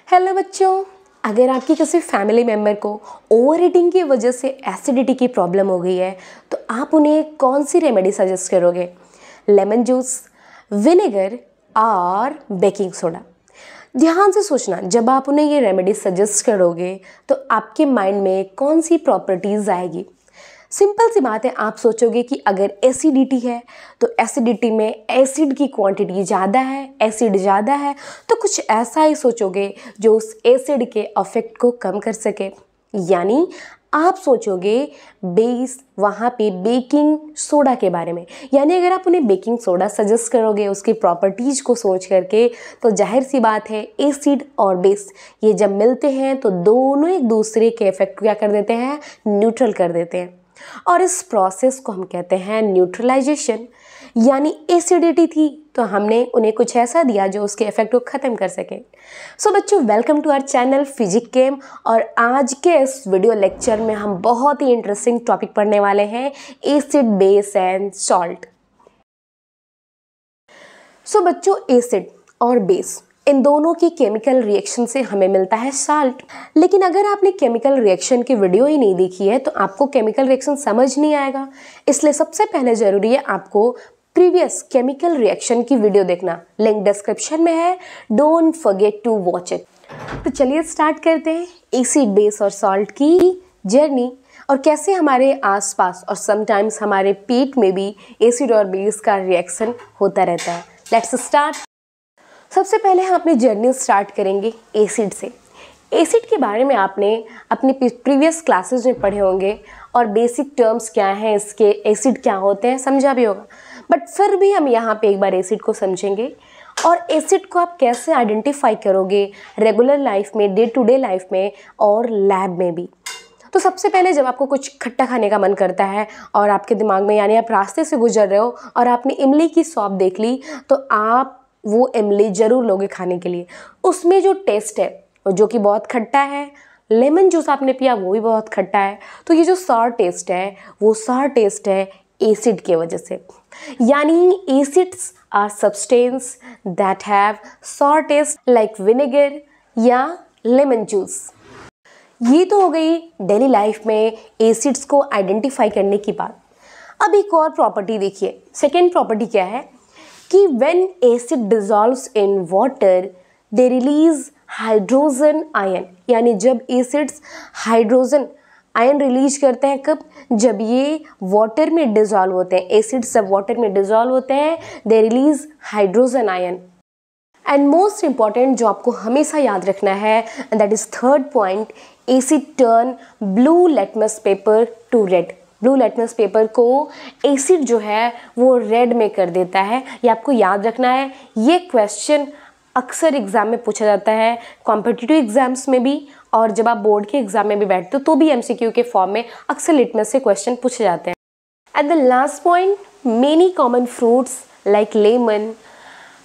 Hello बच्चों, अगर आपकी किसी फैमिली मेम्बर को ओवर ईटिंग की वजह से एसिडिटी की प्रॉब्लम हो गई है तो आप उन्हें कौन सी रेमेडी सजेस्ट करोगे? लेमन जूस, विनेगर और बेकिंग सोडा। ध्यान से सोचना, जब आप उन्हें ये रेमेडी सजेस्ट करोगे तो आपके माइंड में कौन सी प्रॉपर्टीज़ आएगी? सिंपल सी बात है, आप सोचोगे कि अगर एसिडिटी है तो एसिडिटी में एसिड की क्वांटिटी ज़्यादा है, एसिड ज़्यादा है, तो कुछ ऐसा ही सोचोगे जो उस एसिड के अफेक्ट को कम कर सके। यानी आप सोचोगे बेस वहाँ पे बेकिंग सोडा के बारे में। यानी अगर आप उन्हें बेकिंग सोडा सजेस्ट करोगे उसकी प्रॉपर्टीज़ को सोच करके, तो जाहिर सी बात है एसिड और बेस ये जब मिलते हैं तो दोनों एक दूसरे के इफेक्ट क्या कर देते हैं? न्यूट्रल कर देते हैं। और इस प्रोसेस को हम कहते हैं न्यूट्रलाइजेशन। यानी एसिडिटी थी तो हमने उन्हें कुछ ऐसा दिया जो उसके इफेक्ट को ख़त्म कर सके। सो बच्चों, welcome to our channel physic chem. और आज के इस वीडियो लेक्चर में हम बहुत ही इंटरेस्टिंग टॉपिक पढ़ने वाले हैं, एसिड, बेस एंड सॉल्ट। सो बच्चों, एसिड और बेस इन दोनों की केमिकल रिएक्शन से हमें मिलता है साल्ट। लेकिन अगर आपने केमिकल रिएक्शन की वीडियो ही नहीं देखी है तो आपको केमिकल रिएक्शन समझ नहीं आएगा। इसलिए सबसे पहले ज़रूरी है आपको प्रीवियस केमिकल रिएक्शन की वीडियो देखना, लिंक डिस्क्रिप्शन में है, don't forget to watch it. तो चलिए स्टार्ट करते हैं एसिड, बेस और सॉल्ट की जर्नी, और कैसे हमारे आसपास और समटाइम्स हमारे पेट में भी एसिड और बेस का रिएक्शन होता रहता है। Let's start. सबसे पहले हम अपनी जर्नी स्टार्ट करेंगे एसिड से। एसिड के बारे में आपने अपनी प्रीवियस क्लासेस में पढ़े होंगे और बेसिक टर्म्स क्या हैं इसके, एसिड क्या होते हैं समझा भी होगा, बट फिर भी हम यहाँ पे एक बार एसिड को समझेंगे। और एसिड को आप कैसे आइडेंटिफाई करोगे रेगुलर लाइफ में, डे टू डे लाइफ में और लैब में भी। तो सबसे पहले जब आपको कुछ खट्टा खाने का मन करता है और आपके दिमाग में, यानी आप रास्ते से गुजर रहे हो और आपने इमली की शॉप देख ली, तो आप वो इमली ज़रूर लोगे खाने के लिए। उसमें जो टेस्ट है जो कि बहुत खट्टा है, लेमन जूस आपने पिया वो भी बहुत खट्टा है, तो ये जो सॉर टेस्ट है वो सॉर टेस्ट है एसिड की वजह से। यानी acids are substance that have sour taste like vinegar या लेमन जूस। ये तो हो गई डेली लाइफ में एसिड्स को आइडेंटिफाई करने की बात। अब एक और प्रॉपर्टी देखिए, सेकेंड प्रॉपर्टी क्या है कि when acid dissolves in water they release hydrogen ion। यानी जब एसिड्स हाइड्रोजन आयन रिलीज करते हैं, कब? जब ये वाटर में डिजॉल्व होते हैं। एसिड्स जब वाटर में डिजॉल्व होते हैं they release hydrogen ion. And most important जो आपको हमेशा याद रखना है, that is third point, asset turn blue litmus paper two red. Blue litmus paper को एसिड जो है वो रेड में कर देता है। ये आपको याद रखना है। ये क्वेश्चन अक्सर एग्ज़ाम में पूछा जाता है, कॉम्पिटिटिव एग्जाम्स में भी, और जब आप बोर्ड के एग्ज़ाम में भी बैठते हो तो भी एमसीक्यू के फॉर्म में अक्सर लिटमस से क्वेश्चन पूछे जाते हैं। At the last point, many common fruits like lemon,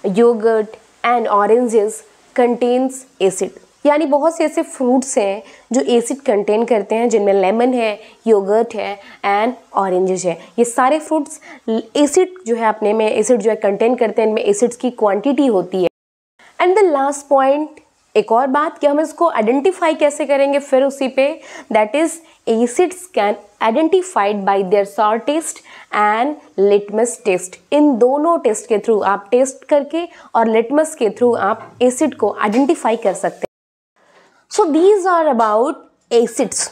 yogurt and oranges contains acid. यानी बहुत से ऐसे फ्रूट्स हैं जो एसिड कंटेन करते हैं, जिनमें लेमन है, योगर्ट है एंड ऑरेंजेस है। ये सारे फ्रूट्स एसिड जो है अपने में एसिड जो है कंटेन करते हैं, इनमें एसिड्स की क्वांटिटी होती है। एंड द लास्ट पॉइंट, एक और बात कि हम इसको आइडेंटिफाई कैसे करेंगे फिर उसी पे, that is acids can identified by their sour test and litmus test. इन दोनों टेस्ट के थ्रू, आप टेस्ट करके और लिटमस के थ्रू आप एसिड को आइडेंटिफाई कर सकते हैं। So these are about acids.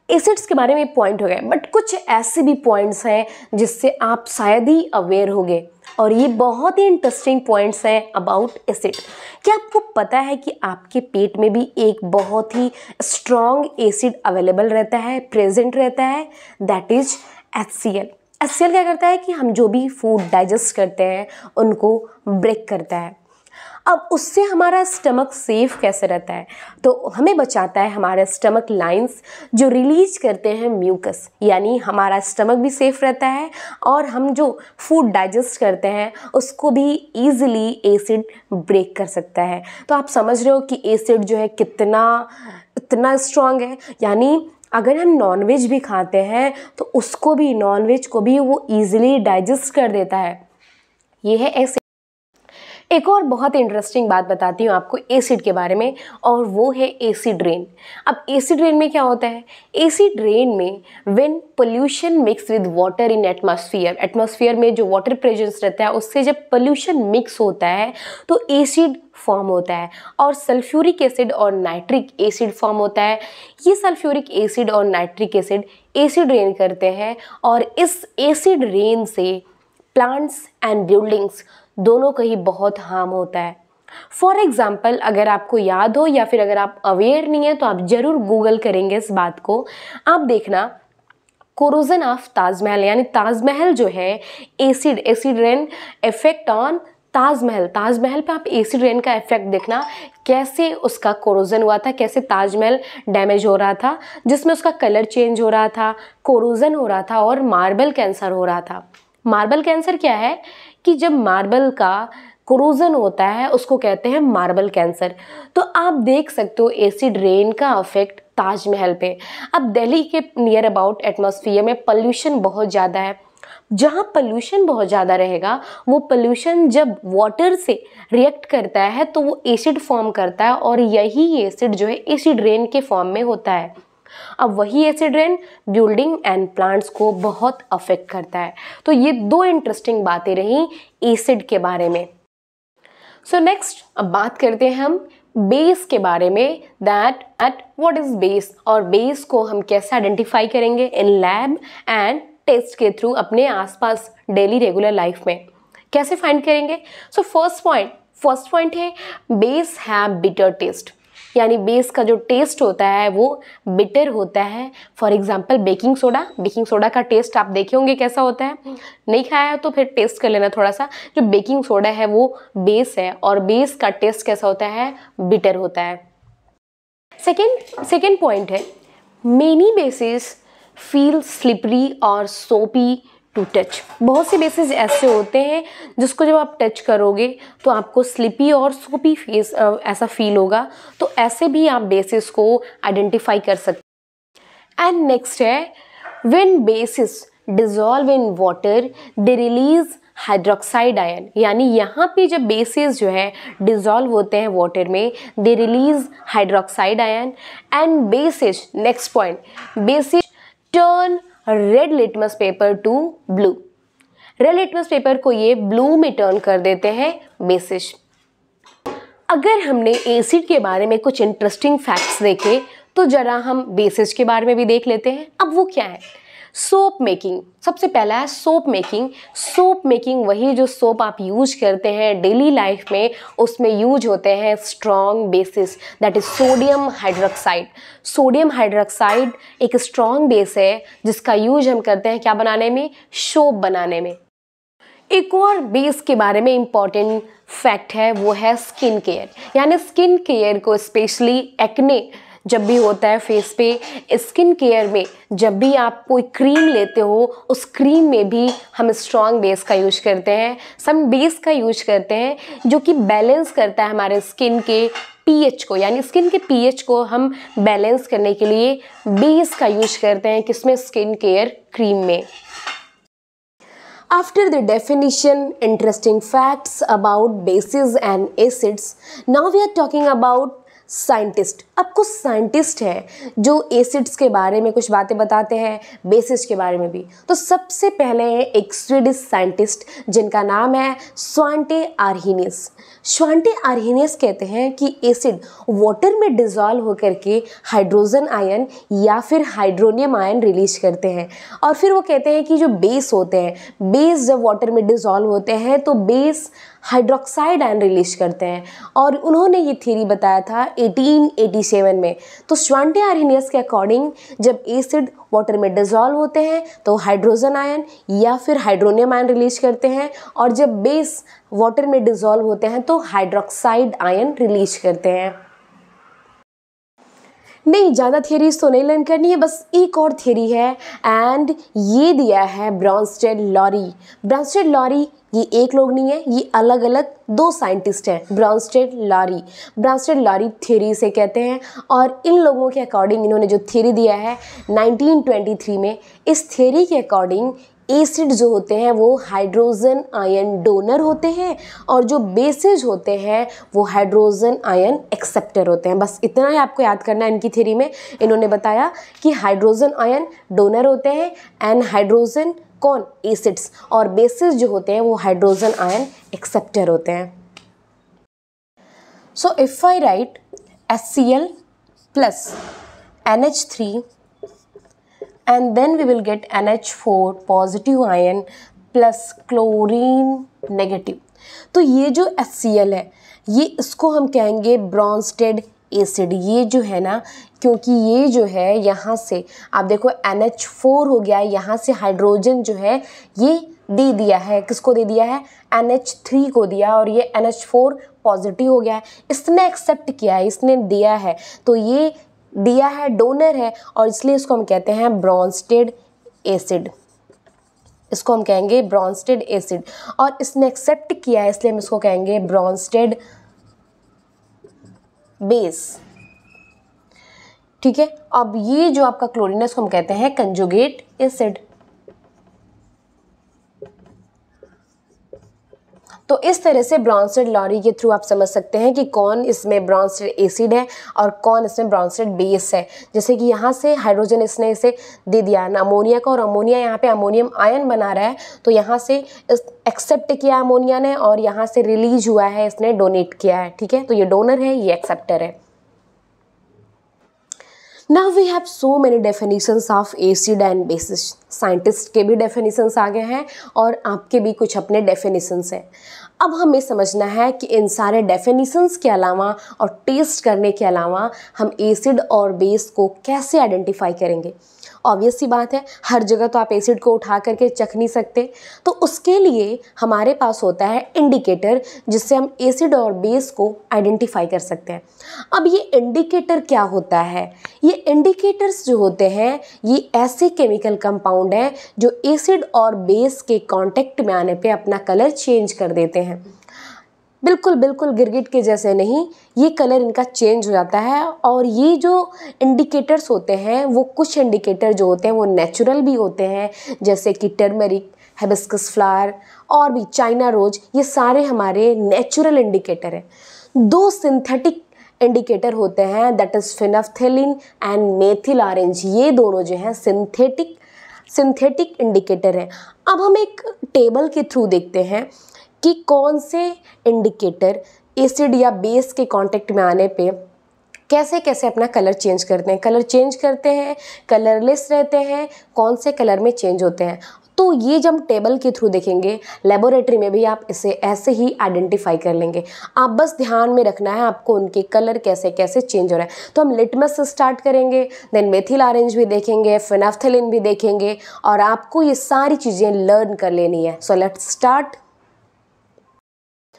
Acids के बारे में पॉइंट हो गए, बट कुछ ऐसे भी पॉइंट्स हैं जिससे आप शायद ही अवेयर होंगे, और ये बहुत ही इंटरेस्टिंग पॉइंट्स हैं अबाउट एसिड। क्या आपको पता है कि आपके पेट में भी एक बहुत ही स्ट्रॉन्ग एसिड अवेलेबल रहता है, प्रेजेंट रहता है, दैट इज HCl। HCl क्या करता है कि हम जो भी फूड डाइजेस्ट करते हैं उनको ब्रेक करता है। अब उससे हमारा स्टमक सेफ कैसे रहता है? तो हमें बचाता है हमारा स्टमक लाइंस जो रिलीज करते हैं म्यूकस। यानी हमारा स्टमक भी सेफ रहता है और हम जो फूड डाइजेस्ट करते हैं उसको भी ईजिली एसिड ब्रेक कर सकता है। तो आप समझ रहे हो कि एसिड जो है इतना स्ट्रॉन्ग है। यानी अगर हम नॉनवेज भी खाते हैं तो उसको भी, नॉनवेज को भी वो ईजिली डाइजेस्ट कर देता है। ये है एसिड। एक और बहुत इंटरेस्टिंग बात बताती हूँ आपको एसिड के बारे में, और वो है एसिड रेन। अब एसिड रेन में क्या होता है? एसिड रेन में when pollution mix with water in atmosphere में जो वाटर प्रेजेंस रहता है उससे जब पोल्यूशन मिक्स होता है तो एसिड फॉर्म होता है, और सल्फ्यूरिक एसिड और नाइट्रिक एसिड फॉर्म होता है। ये सल्फ्यूरिक एसिड और नाइट्रिक एसिड रेन करते हैं, और इस एसिड रेन से प्लांट्स एंड बिल्डिंग्स दोनों का ही बहुत हार्म होता है। फॉर एग्जाम्पल, अगर आपको याद हो या फिर अगर आप अवेयर नहीं है तो आप ज़रूर गूगल करेंगे इस बात को। आप देखना, कोरोजन ऑफ ताजमहल, यानी ताजमहल जो है acid rain effect on Taj Mahal पे आप एसिड रेन का इफेक्ट देखना, कैसे उसका कोरोजन हुआ था, कैसे ताजमहल डैमेज हो रहा था, जिसमें उसका कलर चेंज हो रहा था, कोरोजन हो रहा था और मार्बल कैंसर हो रहा था। मार्बल कैंसर क्या है कि जब मार्बल का कोरोजन होता है उसको कहते हैं मार्बल कैंसर। तो आप देख सकते हो एसिड रेन का इफेक्ट ताजमहल पे। अब दिल्ली के नियर अबाउट एटमॉस्फेयर में पोल्यूशन बहुत ज़्यादा है। जहाँ पोल्यूशन बहुत ज़्यादा रहेगा, वो पोल्यूशन जब वाटर से रिएक्ट करता है तो वो एसिड फॉर्म करता है, और यही एसिड जो है एसिड रेन के फॉर्म में होता है। अब वही acid rain building and plants को बहुत अफेक्ट करता है। तो ये दो इंटरेस्टिंग बातें रहीं एसिड के बारे में। सो नेक्स्ट अब बात करते हैं हम बेस के बारे में, दैट व्हाट इज बेस, और बेस को हम कैसे आइडेंटिफाई करेंगे इन लैब एंड टेस्ट के थ्रू अपने आसपास डेली रेगुलर लाइफ में कैसे फाइंड करेंगे। सो फर्स्ट पॉइंट है बेस हैव बिटर टेस्ट, यानी बेस का जो टेस्ट होता है वो बिटर होता है। फॉर एग्जाम्पल बेकिंग सोडा का टेस्ट आप देखे होंगे कैसा होता है, नहीं खाया है तो फिर टेस्ट कर लेना थोड़ा सा। जो बेकिंग सोडा है वो बेस है, और बेस का टेस्ट कैसा होता है? बिटर होता है। सेकेंड पॉइंट है मेनी बेसिस फील स्लिपरी और सोपी टू टच। बहुत से बेसिस ऐसे होते हैं जिसको जब आप टच करोगे तो आपको स्लिपी और सोपी फेस ऐसा फील होगा, तो ऐसे भी आप बेसिस को आइडेंटिफाई कर सकते हैं। एंड नेक्स्ट है when basis dissolve in water they release hydroxide ion, यानी यहाँ पे जब बेसिस जो है डिसॉल्व होते हैं वाटर में they release hydroxide ion. And bases, next point, basis turn red litmus paper two blue. Red litmus paper को ये ब्लू में टर्न कर देते हैं बेसिस। अगर हमने एसिड के बारे में कुछ इंटरेस्टिंग फैक्ट्स देखे तो जरा हम बेसिस के बारे में भी देख लेते हैं। अब वो क्या है? Soap making. सबसे पहला है सोप मेकिंग वही जो सोप आप यूज करते हैं डेली लाइफ में, उसमें यूज होते हैं strong bases, that is sodium hydroxide एक स्ट्रॉन्ग बेस है जिसका यूज हम करते हैं क्या बनाने में? सोप बनाने में। एक और बेस के बारे में इम्पॉर्टेंट फैक्ट है, वो है स्किन केयर, यानी स्किन केयर को स्पेशली एक्ने जब भी होता है फेस पे, स्किन केयर में जब भी आप कोई क्रीम लेते हो उस क्रीम में भी हम स्ट्रॉन्ग बेस का यूज करते हैं, सम बेस का यूज करते हैं जो कि बैलेंस करता है हमारे स्किन के पीएच को, यानी स्किन के पीएच को हम बैलेंस करने के लिए बेस का यूज करते हैं। किसमें? स्किन केयर क्रीम में। After the definition, interesting facts about bases and acids, now we are talking about scientist. अब कुछ साइंटिस्ट हैं जो एसिड्स के बारे में कुछ बातें बताते हैं, बेसिस के बारे में भी। तो सबसे पहले है एक स्वीडिश साइंटिस्ट जिनका नाम है स्वांटे आर्हेनियस कहते हैं कि एसिड वाटर में डिसॉल्व होकर के हाइड्रोजन आयन या फिर हाइड्रोनियम आयन रिलीज करते हैं, और फिर वो कहते हैं कि जो बेस होते हैं, बेस जब वाटर में डिसॉल्व होते हैं तो बेस हाइड्रोक्साइड आयन रिलीज करते हैं, और उन्होंने ये थ्योरी बताया था 1887 में। तो स्वांटे आर्हेनियस के अकॉर्डिंग जब एसिड वाटर में डिसॉल्व होते हैं तो हाइड्रोजन आयन या फिर हाइड्रोनियम आयन रिलीज करते हैं, और जब बेस वाटर में डिसॉल्व होते हैं तो हाइड्रोक्साइड आयन रिलीज करते हैं। नहीं, ज़्यादा थियरीज तो नहीं लर्न करनी है, बस एक और थियरी है, एंड ये दिया है ब्रॉन्स्टेड लॉरी। ये एक लोग नहीं है, ये अलग अलग दो साइंटिस्ट हैं। ब्रॉन्स्टेड लॉरी थ्योरी से कहते हैं, और इन लोगों के अकॉर्डिंग इन्होंने जो थ्योरी दिया है 1923 में, इस थ्योरी के अकॉर्डिंग एसिड जो होते हैं वो हाइड्रोजन आयन डोनर होते हैं और जो बेसेज होते हैं वो हाइड्रोजन आयन एक्सेप्टर होते हैं। बस इतना ही आपको याद करना है। इनकी थ्योरी में इन्होंने बताया कि हाइड्रोजन आयन डोनर होते हैं एंड हाइड्रोजन कौन, एसिड्स, और बेसेस जो होते हैं वो हाइड्रोजन आयन एक्सेप्टर होते हैं। So if I right HCl plus NH3 and then we will get NH4 positive ion plus chlorine negative. तो ये जो HCl है ये इसको हम कहेंगे ब्रॉन्स्टेड एसिड। ये जो है ना, क्योंकि ये जो है यहाँ से आप देखो NH4 हो गया है, यहाँ से हाइड्रोजन जो है ये दे दिया है, किसको दे दिया है, NH3 को दिया, और ये NH4 पॉजिटिव हो गया है। इसने एक्सेप्ट किया है, इसने दिया है, तो ये दिया है, डोनर है, और इसलिए इसको हम कहते हैं ब्रॉन्स्टेड एसिड। इसको हम कहेंगे ब्रॉन्स्टेड एसिड, और इसने एक्सेप्ट किया है इसलिए हम इसको कहेंगे ब्रॉन्स्टेड बेस। ठीक है, अब ये जो आपका क्लोरीन है इसको हम कहते हैं कंजुगेट एसिड। तो इस तरह से ब्रॉन्स्टेड लॉरी के थ्रू आप समझ सकते हैं कि कौन इसमें ब्रॉन्स्टेड एसिड है और कौन इसमें ब्रॉन्स्टेड बेस है। जैसे कि यहाँ से हाइड्रोजन इसने इसे दे दिया ना अमोनिया का, और अमोनिया यहाँ पे अमोनियम आयन बना रहा है, तो यहाँ से एक्सेप्ट किया अमोनिया ने और यहाँ से रिलीज हुआ है, इसने डोनेट किया है। ठीक है, तो ये डोनर है, ये एक्सेप्टर है। Now we have so many definitions of acid and bases. Scientist के भी डेफिनेशंस आ गए हैं और आपके भी कुछ अपने डेफिनेशंस हैं। अब हमें समझना है कि इन सारे डेफिनेशंस के अलावा और टेस्ट करने के अलावा हम एसिड और बेस को कैसे आइडेंटिफाई करेंगे। ऑब्वियस सी बात है, हर जगह तो आप एसिड को उठा करके चख नहीं सकते, तो उसके लिए हमारे पास होता है इंडिकेटर, जिससे हम एसिड और बेस को आइडेंटिफाई कर सकते हैं। अब ये इंडिकेटर क्या होता है? ये इंडिकेटर्स जो होते हैं ये ऐसे केमिकल कंपाउंड हैं जो एसिड और बेस के कांटेक्ट में आने पे अपना कलर चेंज कर देते हैं। बिल्कुल गिरगिट के जैसे नहीं, ये कलर इनका चेंज हो जाता है। और ये जो इंडिकेटर्स होते हैं वो कुछ इंडिकेटर जो होते हैं वो नेचुरल भी होते हैं, जैसे कि टर्मरिक, हिबिस्कस फ्लावर और भी चाइना रोज, ये सारे हमारे नेचुरल इंडिकेटर हैं। दो सिंथेटिक इंडिकेटर होते हैं, that is phenolphthalein and methyl orange. ये दोनों जो हैं सिंथेटिक इंडिकेटर हैं। अब हम एक टेबल के थ्रू देखते हैं कि कौन से इंडिकेटर एसिड या बेस के कांटेक्ट में आने पे कैसे कैसे अपना कलर चेंज करते हैं। कलर चेंज करते हैं, कलरलेस रहते हैं, कौन से कलर में चेंज होते हैं। तो ये जब हम टेबल के थ्रू देखेंगे, लेबोरेटरी में भी आप इसे ऐसे ही आइडेंटिफाई कर लेंगे। आप बस ध्यान में रखना है आपको उनके कलर कैसे कैसे चेंज हो रहा है। तो हम लिटमस से स्टार्ट करेंगे, देन मेथिल ऑरेंज भी देखेंगे, फिनाफ्थेलिन भी देखेंगे, और आपको ये सारी चीज़ें लर्न कर लेनी है। So let's start.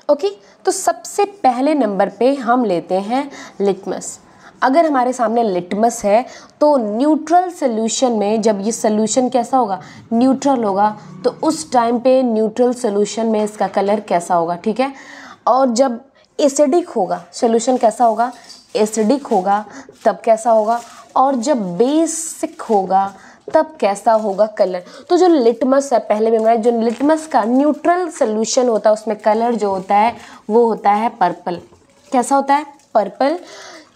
ओके, तो सबसे पहले नंबर पे हम लेते हैं लिटमस। अगर हमारे सामने लिटमस है तो न्यूट्रल सोल्यूशन में जब ये सोल्यूशन कैसा होगा, न्यूट्रल होगा, तो उस टाइम पे न्यूट्रल सोल्यूशन में इसका कलर कैसा होगा। ठीक है, और जब एसिडिक होगा सोल्यूशन कैसा होगा, एसिडिक होगा, तब कैसा होगा, और जब बेसिक होगा तब कैसा होगा कलर। तो जो लिटमस है, पहले भी हमने जो लिटमस का न्यूट्रल सोल्यूशन होता है उसमें कलर जो होता है वो होता है पर्पल। कैसा होता है, पर्पल।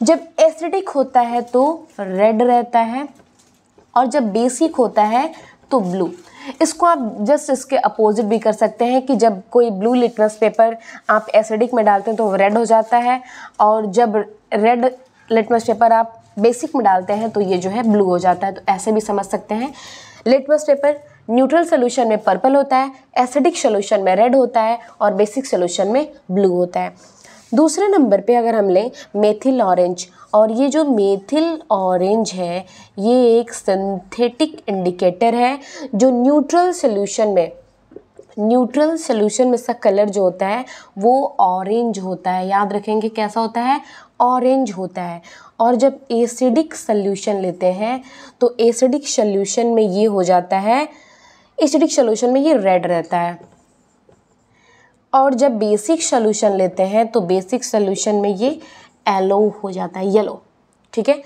जब एसिडिक होता है तो रेड रहता है, और जब बेसिक होता है तो ब्लू। इसको आप जस्ट इसके अपोजिट भी कर सकते हैं कि जब कोई ब्लू लिटमस पेपर आप एसिडिक में डालते हैं तो रेड हो जाता है, और जब रेड लिटमस पेपर आप बेसिक में डालते हैं तो ये जो है ब्लू हो जाता है। तो ऐसे भी समझ सकते हैं, लिटमस पेपर न्यूट्रल सोल्यूशन में पर्पल होता है, एसिडिक सोल्यूशन में रेड होता है, और बेसिक सोल्यूशन में ब्लू होता है। दूसरे नंबर पे अगर हम लें मेथिल ऑरेंज, और ये जो मेथिल ऑरेंज है ये एक सिंथेटिक इंडिकेटर है जो न्यूट्रल सोल्यूशन में इसका कलर जो होता है वो ऑरेंज होता है। याद रखेंगे कैसा होता है, ऑरेंज होता है। और जब एसिडिक सोल्यूशन लेते हैं तो एसिडिक सोल्यूशन में ये हो जाता है, एसिडिक सोल्यूशन में ये रेड रहता है। और जब बेसिक सोल्यूशन लेते हैं तो बेसिक सोल्यूशन में ये येलो हो जाता है, येलो। ठीक है,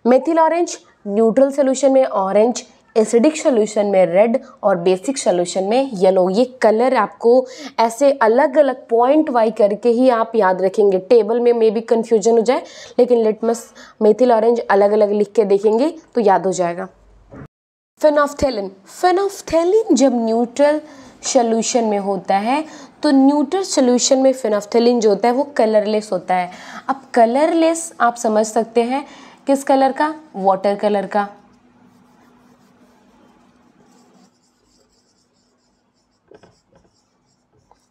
मेथिल ऑरेंज न्यूट्रल सोल्यूशन में ऑरेंज, एसिडिक सोल्यूशन में रेड और बेसिक सोल्यूशन में येलो। ये कलर आपको ऐसे अलग अलग पॉइंट वाई करके ही आप याद रखेंगे। टेबल में मे भी कन्फ्यूजन हो जाए, लेकिन लिटमस मेथिल ऑरेंज अलग अलग लिख के देखेंगे तो याद हो जाएगा। फेनोफ्थैलिन, फेनोफ्थैलिन जब न्यूट्रल सोल्यूशन में होता है तो न्यूट्रल सोल्यूशन में फेनोफ्थैलिन जो होता है वो कलरलेस होता है। अब कलरलेस आप समझ सकते हैं किस कलर का, वाटर कलर का।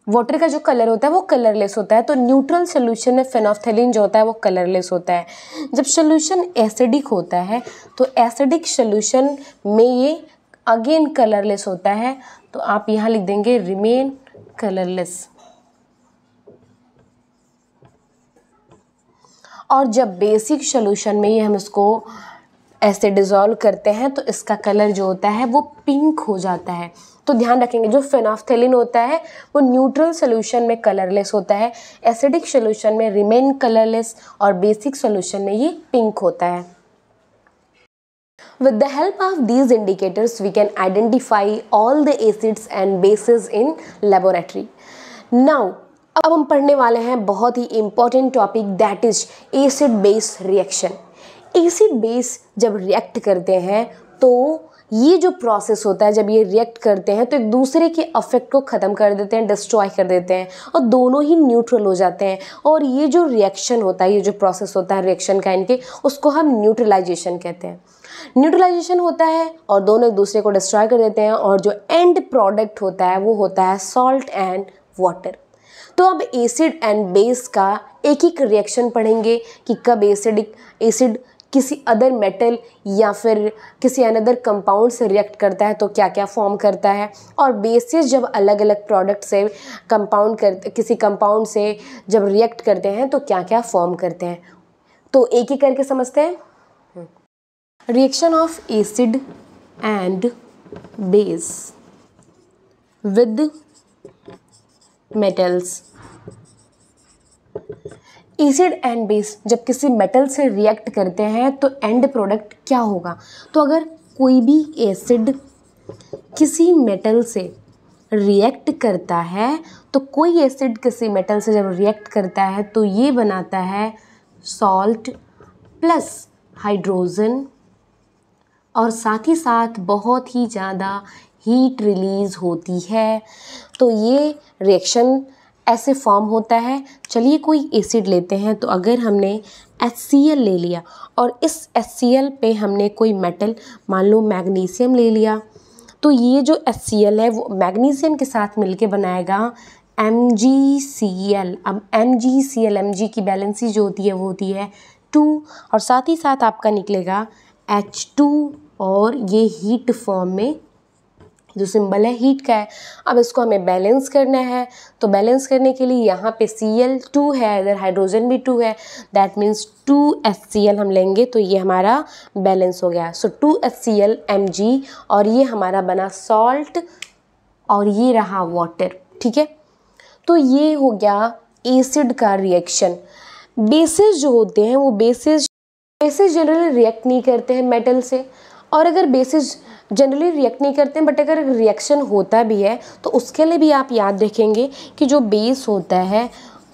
वाटर का जो कलर होता है वो कलरलेस होता है, तो न्यूट्रल सोल्यूशन में फेनोफ्थैलिन जो होता है वो कलरलेस होता है। जब सोल्यूशन एसिडिक होता है तो एसिडिक सोल्यूशन में ये अगेन कलरलेस होता है, तो आप यहाँ लिख देंगे रिमेन कलरलेस। और जब बेसिक सोल्यूशन में ये हम इसको ऐसे डिज़ोल्व करते हैं तो इसका कलर जो होता है वो पिंक हो जाता है। तो ध्यान रखेंगे जो फेनोफ्थैलिन होता है वो न्यूट्रल सोल्यूशन में कलरलेस होता है, एसिडिक सोल्यूशन में रिमेन कलरलेस और बेसिक सोल्यूशन में ये पिंक होता है। With the help of these indicators, we can identify all the acids and bases in laboratory. Now, अब हम पढ़ने वाले हैं बहुत ही important topic, that is acid base reaction. Acid base जब रिएक्ट करते हैं तो ये जो प्रोसेस होता है, जब ये रिएक्ट करते हैं तो एक दूसरे के अफेक्ट को ख़त्म कर देते हैं, डिस्ट्रॉय कर देते हैं और दोनों ही न्यूट्रल हो जाते हैं। और ये जो रिएक्शन होता है, ये जो प्रोसेस होता है रिएक्शन का इनके, उसको हम न्यूट्रलाइजेशन कहते हैं। न्यूट्रलाइजेशन होता है और दोनों एक दूसरे को डिस्ट्रॉय कर देते हैं और जो एंड प्रोडक्ट होता है वो होता है सॉल्ट एंड वाटर। तो अब एसिड एंड बेस का एक एक रिएक्शन पढ़ेंगे कि कब एसिड किसी अदर मेटल या फिर किसी अनदर कंपाउंड से रिएक्ट करता है तो क्या क्या फॉर्म करता है, और बेसिस जब अलग अलग प्रोडक्ट से किसी कंपाउंड से जब रिएक्ट करते हैं तो क्या क्या फॉर्म करते हैं। तो एक एक करके समझते हैं। Reaction of acid and base with metals. Acid and base जब किसी मेटल से रिएक्ट करते हैं तो एंड प्रोडक्ट क्या होगा। तो अगर कोई भी एसिड किसी मेटल से रिएक्ट करता है तो कोई एसिड किसी मेटल से जब रिएक्ट करता है तो ये बनाता है सॉल्ट प्लस हाइड्रोजन, और साथ ही साथ बहुत ही ज़्यादा हीट रिलीज़ होती है। तो ये रिएक्शन ऐसे फॉर्म होता है। चलिए कोई एसिड लेते हैं, तो अगर हमने HCl ले लिया और इस HCl पे हमने कोई मेटल मान लो मैग्नीशियम ले लिया, तो ये जो HCl है वो मैग्नीशियम के साथ मिलके बनाएगा MgCl। अब MgCl, Mg की बैलेंसी जो होती है वो होती है 2, और साथ ही साथ आपका निकलेगा H2, और ये हीट फॉर्म में जो सिंबल है हीट का है। अब इसको हमें बैलेंस करना है, तो बैलेंस करने के लिए यहाँ पे Cl 2 है, इधर हाइड्रोजन भी 2 है, दैट मीन्स 2HCl हम लेंगे तो ये हमारा बैलेंस हो गया। सो 2HCl Mg, और ये हमारा बना सॉल्ट और ये रहा वाटर। ठीक है, तो ये हो गया एसिड का रिएक्शन। बेसिस जो होते हैं वो बेसिस जनरली रिएक्ट नहीं करते हैं मेटल से, और अगर बेसिस जनरली रिएक्ट नहीं करते हैं बट अगर रिएक्शन होता भी है तो उसके लिए भी आप याद रखेंगे कि जो बेस होता है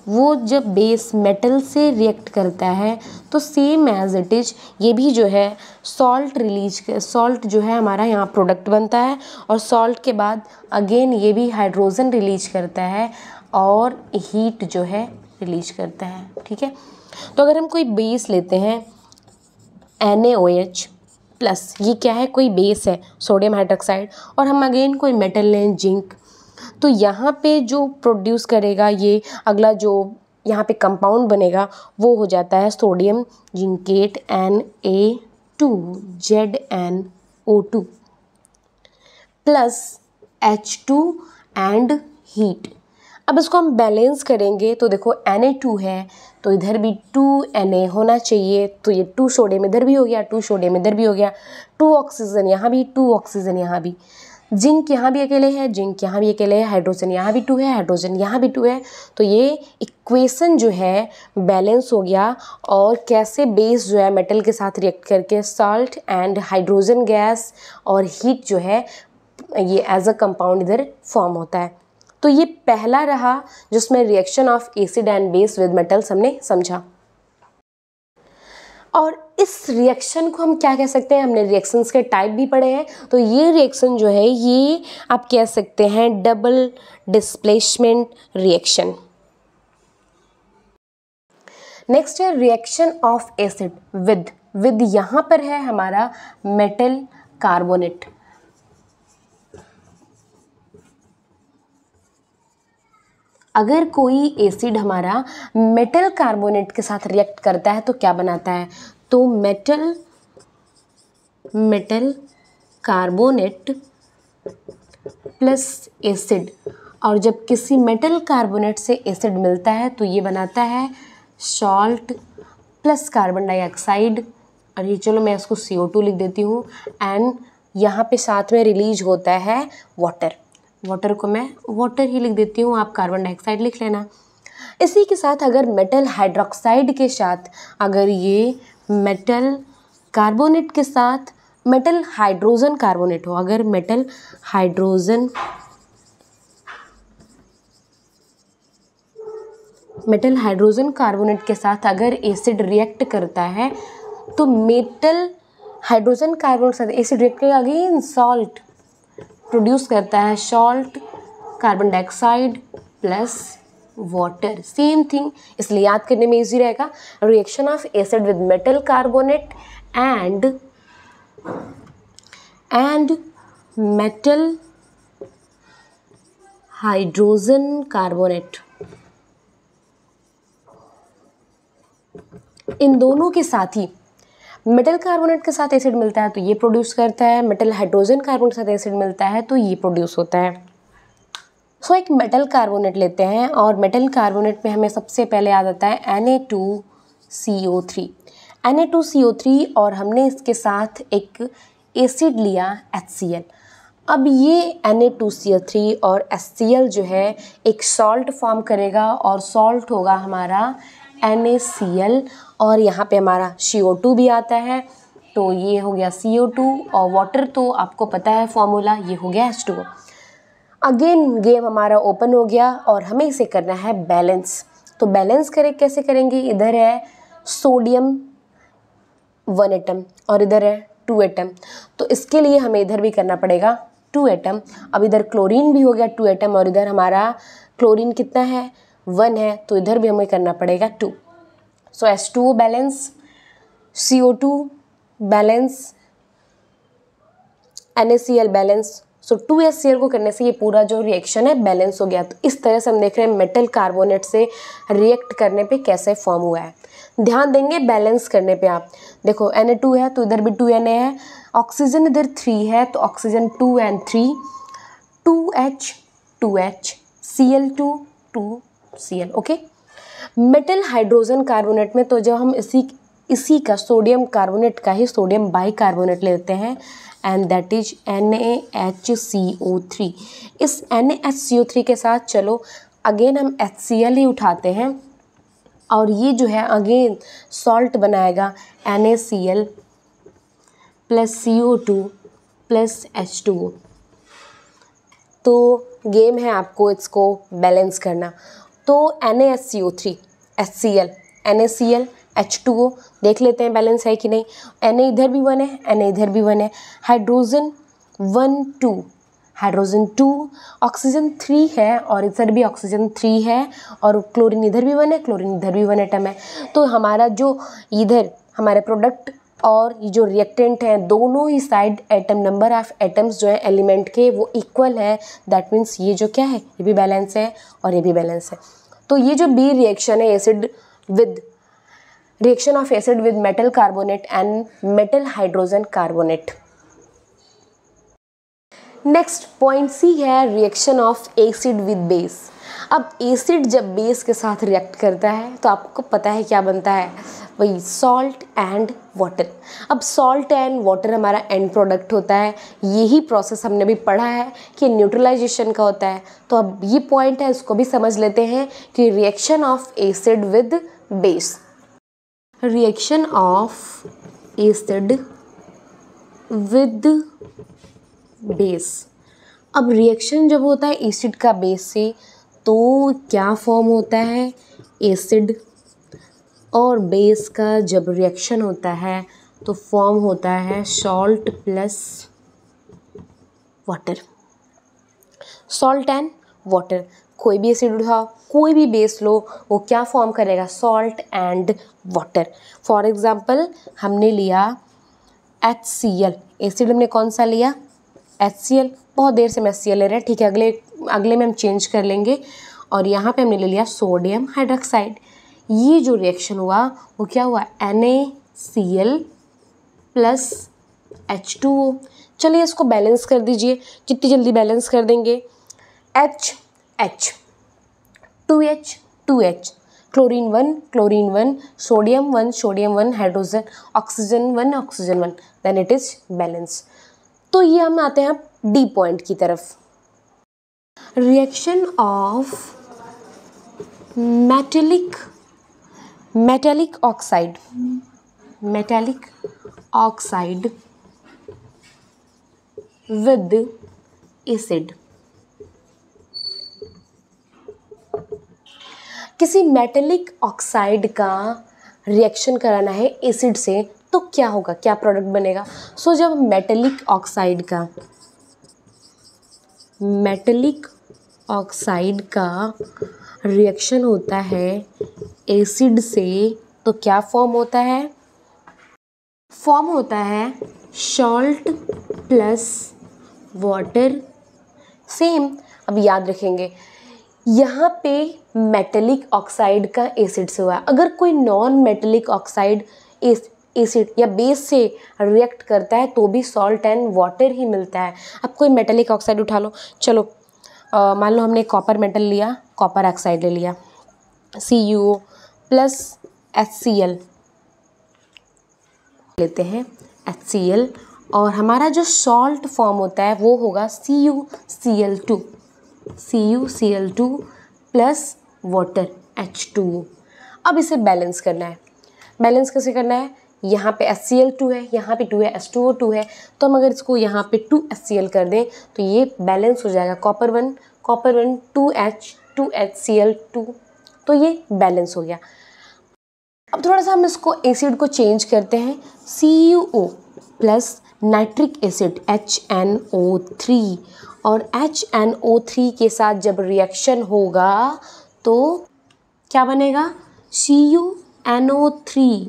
वो जब बेस मेटल से रिएक्ट करता है तो सेम एज इट इज ये भी जो है सॉल्ट जो है हमारा यहाँ प्रोडक्ट बनता है, और सॉल्ट के बाद अगेन ये भी हाइड्रोजन रिलीज करता है और हीट जो है रिलीज करता है। ठीक है, तो अगर हम कोई बेस लेते हैं NaOH प्लस, ये क्या है, कोई बेस है सोडियम हाइड्रोक्साइड, और हम अगेन कोई मेटल लें जिंक, तो यहाँ पे जो प्रोड्यूस करेगा ये अगला जो यहाँ पे कंपाउंड बनेगा वो हो जाता है sodium zincate Na2 ZnO2 plus H2 and heat. अब इसको हम बैलेंस करेंगे तो देखो Na2 है तो इधर भी 2Na होना चाहिए, तो ये 2 सोडियम इधर भी हो गया, 2 सोडियम इधर भी हो गया, 2 ऑक्सीजन यहाँ भी, 2 ऑक्सीजन यहाँ भी, जिंक यहाँ भी अकेले है, जिंक यहाँ भी अकेले है, हाइड्रोजन यहाँ भी 2 है, हाइड्रोजन यहाँ भी 2 है। तो ये इक्वेशन जो है बैलेंस हो गया। और कैसे बेस जो है मेटल के साथ रिएक्ट करके सॉल्ट एंड हाइड्रोजन गैस और हीट जो है ये एज अ कंपाउंड इधर फॉर्म होता है। तो ये पहला रहा जिसमें reaction of acid and base with metals हमने समझा। और इस रिएक्शन को हम क्या कह सकते हैं, हमने रिएक्शंस के टाइप भी पढ़े हैं। तो ये रिएक्शन जो है ये आप कह सकते हैं डबल डिस्प्लेसमेंट रिएक्शन। नेक्स्ट है रिएक्शन ऑफ एसिड विद यहाँ पर है हमारा मेटल कार्बोनेट। अगर कोई एसिड हमारा मेटल कार्बोनेट के साथ रिएक्ट करता है तो क्या बनाता है, तो मेटल कार्बोनेट प्लस एसिड। और जब किसी मेटल कार्बोनेट से एसिड मिलता है तो ये बनाता है सॉल्ट प्लस कार्बन डाइऑक्साइड। और ये चलो मैं इसको CO2 लिख देती हूँ। एंड यहाँ पे साथ में रिलीज होता है वाटर को मैं वाटर ही लिख देती हूँ, आप कार्बन डाइऑक्साइड लिख लेना। इसी के साथ अगर मेटल हाइड्रोक्साइड के साथ अगर ये मेटल कार्बोनेट के साथ मेटल हाइड्रोजन कार्बोनेट हो, अगर मेटल हाइड्रोजन कार्बोनेट के साथ अगर एसिड रिएक्ट करता है तो मेटल हाइड्रोजन कार्बोनेट के साथ एसिड रिएक्ट करेगा अगेन सॉल्ट प्रोड्यूस करता है, salt carbon dioxide plus water, same thing, इसलिए याद करने में इजी रहेगा। Reaction of acid with metal carbonate and metal hydrogen carbonate, इन दोनों के साथ ही मेटल कार्बोनेट के साथ एसिड मिलता है तो ये प्रोड्यूस करता है, मेटल हाइड्रोजन कार्बोनेट के साथ एसिड मिलता है तो ये प्रोड्यूस होता है। सो एक मेटल कार्बोनेट लेते हैं और मेटल कार्बोनेट में हमें सबसे पहले याद आता है Na2CO3 और हमने इसके साथ एक एसिड लिया HCl। अब ये Na2CO3 और HCl जो है एक सॉल्ट फॉर्म करेगा और सॉल्ट होगा हमारा NaCl और यहाँ पे हमारा CO2 भी आता है। तो ये हो गया CO2 और वाटर तो आपको पता है फॉर्मूला, ये हो गया H2O। अगेन गेम हमारा ओपन हो गया और हमें इसे करना है बैलेंस। तो बैलेंस कैसे करेंगे, इधर है सोडियम 1 एटम और इधर है 2 एटम, तो इसके लिए हमें इधर भी करना पड़ेगा 2 एटम। अब इधर क्लोरीन भी हो गया 2 एटम और इधर हमारा क्लोरीन कितना है 1 है, तो इधर भी हमें करना पड़ेगा 2। So H2O balance, CO2 balance, NaCl balance. So 2HCl को करने से ये पूरा जो रिएक्शन है बैलेंस हो गया। तो इस तरह से हम देख रहे हैं मेटल कार्बोनेट से रिएक्ट करने पे कैसे फॉर्म हुआ है। ध्यान देंगे बैलेंस करने पे, आप देखो Na2 है तो इधर भी 2Na है, ऑक्सीजन इधर 3 है तो oxygen 2 and 3, 2H 2H, Cl2 2Cl। Okay, metal hydrogen carbonate में तो जब हम इसी का सोडियम कार्बोनेट का ही सोडियम बाइकार्बोनेट लेते हैं एंड दैट इज NaHCO3। इस NaHCO3 के साथ चलो अगेन हम HCl ही उठाते हैं और ये जो है अगेन सॉल्ट बनाएगा NaCl plus CO2 plus H2O। तो गेम है आपको इसको बैलेंस करना। तो NaHCO3 HCl NaCl H2O देख लेते हैं बैलेंस है कि नहीं। Na इधर भी 1 है, Na इधर भी 1 है, हाइड्रोजन 1 2, हाइड्रोजन 2, ऑक्सीजन 3 है और इधर भी ऑक्सीजन 3 है और क्लोरीन इधर भी 1 है, क्लोरीन इधर भी 1 एटम है। तो हमारा जो इधर हमारे प्रोडक्ट और ये जो रिएक्टेंट हैं दोनों ही side atom number of atoms जो है एलिमेंट के वो इक्वल है। दैट मीन्स ये जो क्या है ये भी बैलेंस है और ये भी बैलेंस है। तो ये जो बी रिएक्शन है reaction of acid with metal carbonate and metal hydrogen carbonate. Next point C है reaction of acid with base. अब एसिड जब बेस के साथ रिएक्ट करता है तो आपको पता है क्या बनता है, वही सॉल्ट एंड वाटर। अब सॉल्ट एंड वाटर हमारा एंड प्रोडक्ट होता है। यही प्रोसेस हमने भी पढ़ा है कि न्यूट्रलाइजेशन का होता है। तो अब ये पॉइंट है, इसको भी समझ लेते हैं कि reaction of acid with base. Reaction of acid with base. अब रिएक्शन जब होता है एसिड का बेस से तो क्या फॉर्म होता है, एसिड, और बेस का जब रिएक्शन होता है तो फॉर्म होता है salt plus water. Salt and water, कोई भी एसिड उठाओ, कोई भी बेस लो, वो क्या फॉर्म करेगा, salt and water. For example हमने लिया HCl, एसिड हमने कौन सा लिया, HCl। बहुत देर से हम HCl ले रहे हैं, ठीक है, अगले में हम चेंज कर लेंगे। और यहाँ पे हमने ले लिया सोडियम हाइड्रोक्साइड। ये जो रिएक्शन हुआ वो क्या हुआ, NaCl प्लस H2O। चलिए इसको बैलेंस कर दीजिए, कितनी जल्दी बैलेंस कर देंगे। H 2H chlorine 1 sodium 1 hydrogen oxygen 1 then it is balance. तो ये हम आते हैं डी पॉइंट की तरफ। Reaction of metallic oxide with acid. किसी मेटेलिक ऑक्साइड का रिएक्शन कराना है एसिड से तो क्या होगा, क्या प्रोडक्ट बनेगा। सो जब मेटेलिक ऑक्साइड का रिएक्शन होता है एसिड से तो क्या फॉर्म होता है, फॉर्म होता है सॉल्ट प्लस वाटर। सेम, अब याद रखेंगे यहाँ पे मेटेलिक ऑक्साइड का एसिड से हुआ। अगर कोई नॉन मेटेलिक ऑक्साइड एसिड या बेस से रिएक्ट करता है तो भी सॉल्ट एंड वाटर ही मिलता है। अब कोई मेटेलिक ऑक्साइड उठा लो, चलो मान लो हमने कॉपर मेटल लिया, कॉपर ऑक्साइड ले लिया, CuO प्लस HCl लेते हैं, HCl, और हमारा जो सॉल्ट फॉर्म होता है वो होगा CuCl2 प्लस वाटर H2O। अब इसे बैलेंस करना है। बैलेंस कैसे करना है, यहाँ पे HCl2 है, यहाँ पे 2 है, H2O2 है, तो हम अगर इसको यहाँ पे 2HCl कर दें तो ये बैलेंस हो जाएगा। कॉपर 1 2HCl2, तो ये बैलेंस हो गया। अब थोड़ा सा हम इसको एसिड को चेंज करते हैं, CuO plus nitric acid HNO3, और HNO3 के साथ जब रिएक्शन होगा तो क्या बनेगा, CuNO3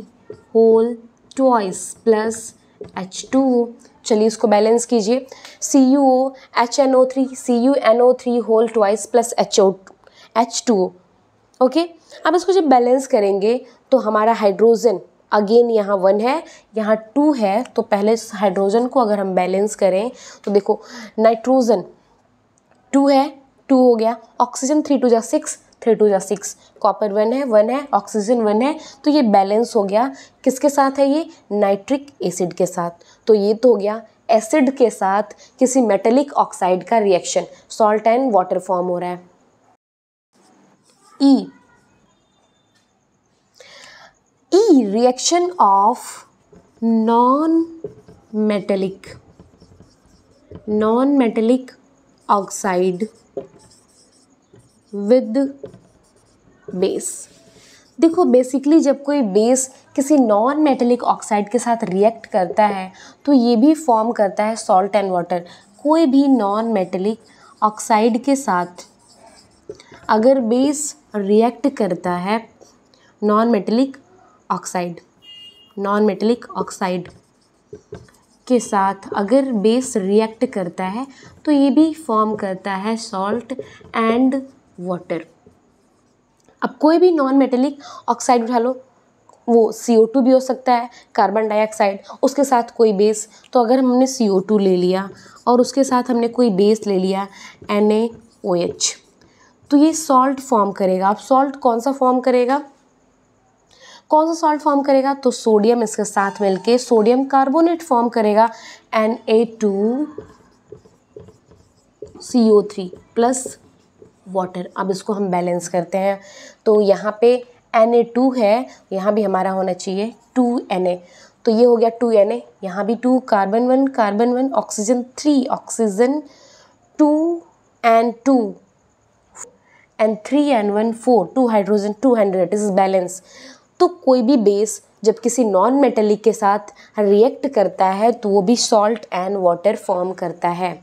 whole twice plus H2O। चलिए इसको बैलेंस कीजिए, CuNO3 whole twice plus H2O। Okay, अब इसको जब बैलेंस करेंगे तो हमारा हाइड्रोजन अगेन यहाँ 1 है, यहाँ 2 है, तो पहले इस हाइड्रोजन को अगर हम बैलेंस करें तो देखो नाइट्रोजन 2 है, 2 हो गया, ऑक्सीजन 3 2 6, 3 2 6, कॉपर 1 है, ऑक्सीजन 1 है, तो ये बैलेंस हो गया। किसके साथ है ये, नाइट्रिक एसिड के साथ। तो ये तो हो गया एसिड के साथ किसी मेटेलिक ऑक्साइड का reaction, salt and water form हो रहा है। E reaction of non metallic oxide with base. देखो बेसिकली जब कोई बेस किसी नॉन मेटेलिक ऑक्साइड के साथ रिएक्ट करता है तो ये भी फॉर्म करता है सॉल्ट एंड वाटर। कोई भी नॉन मेटेलिक ऑक्साइड के साथ अगर बेस रिएक्ट करता है, नॉन मेटेलिक ऑक्साइड के साथ अगर बेस रिएक्ट करता है तो ये भी फॉर्म करता है सॉल्ट एंड वाटर। अब कोई भी नॉन मेटेलिक ऑक्साइड उठा लो, वो CO2 भी हो सकता है, कार्बन डाइऑक्साइड, उसके साथ कोई बेस। तो अगर हमने CO2 ले लिया और उसके साथ हमने कोई बेस ले लिया NaOH, तो ये सॉल्ट फॉर्म करेगा। अब सॉल्ट कौन सा फॉर्म करेगा, कौन सा सॉल्ट फॉर्म करेगा, तो सोडियम इसके साथ मिलके सोडियम कार्बोनेट फॉर्म करेगा Na2CO3 प्लस वाटर। अब इसको हम बैलेंस करते हैं, तो यहाँ पे Na2 है, यहाँ भी हमारा होना चाहिए 2Na, तो ये हो गया 2Na, यहाँ भी 2, carbon 1, oxygen 3, oxygen 2 and 2 and 3 and 1 4, 2 hydrogen 200, it is balance. तो कोई भी बेस जब किसी नॉन मेटेलिक के साथ रिएक्ट करता है तो वो भी सॉल्ट एंड वाटर फॉर्म करता है।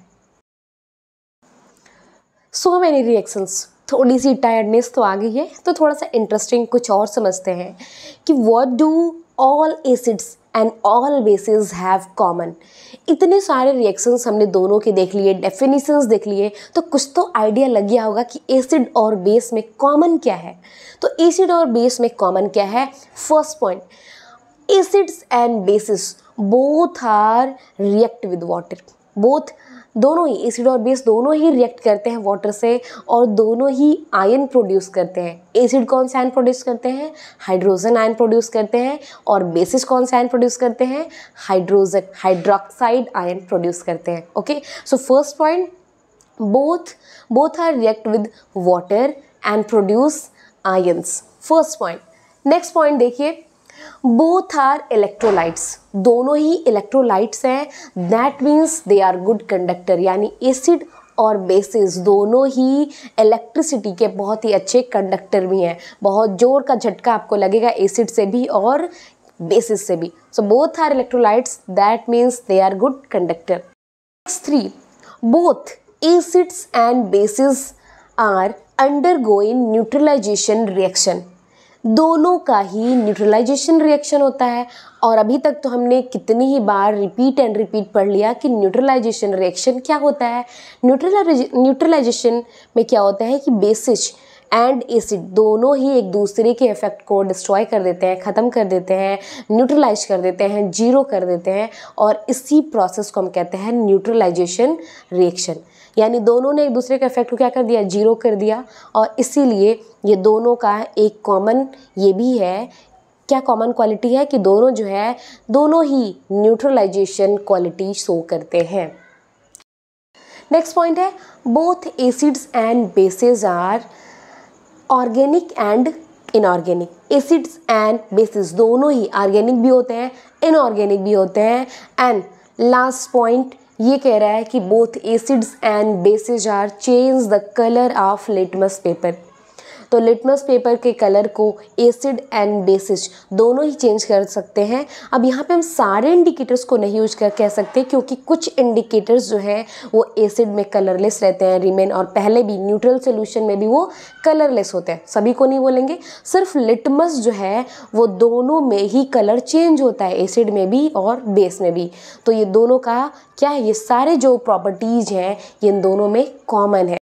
सो मेनी रिएक्शंस, थोड़ी सी टायर्डनेस तो आ गई है, तो थोड़ा सा इंटरेस्टिंग कुछ और समझते हैं कि what do all acids and all basis have common. इतने सारे रिएक्शंस हमने दोनों के देख लिए, डेफिनेशंस देख लिए, तो कुछ तो आइडिया लग गया होगा कि एसिड और बेस में कॉमन क्या है। तो एसिड और बेस में कॉमन क्या है? First point, acids and bases both are react with water. Both, दोनों ही, एसिड और बेस दोनों ही रिएक्ट करते हैं वाटर से और दोनों ही आयन प्रोड्यूस करते हैं। एसिड कौन सा आयन प्रोड्यूस करते हैं? हाइड्रोजन आयन प्रोड्यूस करते हैं। और बेसिस कौन सा आयन प्रोड्यूस करते हैं? हाइड्रोजन, हाइड्रोक्साइड आयन प्रोड्यूस करते हैं। Okay, so first point, both are react with water and produce ions, first point. Next point देखिए, बोथ आर इलेक्ट्रोलाइट्स, दोनों ही इलेक्ट्रोलाइट्स हैं, that means they are good conductor, यानी acid और bases दोनों ही इलेक्ट्रिसिटी के बहुत ही अच्छे कंडक्टर भी हैं। बहुत जोर का झटका आपको लगेगा एसिड से भी और बेसिस से भी। So both are electrolytes, that means they are good conductor. Next 3, both acids and bases are undergoing neutralisation reaction. दोनों का ही न्यूट्रलाइजेशन रिएक्शन होता है। और अभी तक तो हमने कितनी ही बार रिपीट एंड रिपीट पढ़ लिया कि न्यूट्रलाइजेशन रिएक्शन क्या होता है। न्यूट्रलाइजेशन में क्या होता है कि बेसिस एंड एसिड दोनों ही एक दूसरे के इफेक्ट को डिस्ट्रॉय कर देते हैं, ख़त्म कर देते हैं, न्यूट्रलाइज कर देते हैं, जीरो कर देते हैं, और इसी प्रोसेस को हम कहते हैं न्यूट्रलाइजेशन रिएक्शन। यानी दोनों ने एक दूसरे के इफेक्ट को क्या कर दिया? जीरो कर दिया। और इसीलिए ये दोनों का एक कॉमन ये भी है, क्या कॉमन क्वालिटी है कि दोनों जो है दोनों ही न्यूट्रलाइजेशन क्वालिटी शो करते हैं। नेक्स्ट पॉइंट है, both acids and bases are organic and inorganic. Acids and bases दोनों ही ऑर्गेनिक भी होते हैं, इनऑर्गेनिक भी होते हैं। एंड लास्ट पॉइंट ये कह रहा है कि both acids and bases are change the colour of litmus paper. तो लिटमस पेपर के कलर को एसिड एंड बेसिस दोनों ही चेंज कर सकते हैं। अब यहाँ पे हम सारे इंडिकेटर्स को नहीं यूज कर कह सकते, क्योंकि कुछ इंडिकेटर्स जो हैं वो एसिड में कलरलेस रहते हैं, रिमेन, और पहले भी न्यूट्रल सोल्यूशन में भी वो कलरलेस होते हैं। सभी को नहीं बोलेंगे, सिर्फ लिटमस जो है वो दोनों में ही कलर चेंज होता है, एसिड में भी और बेस में भी। तो ये दोनों का क्या है, ये सारे जो प्रॉपर्टीज़ हैं ये इन दोनों में कॉमन है।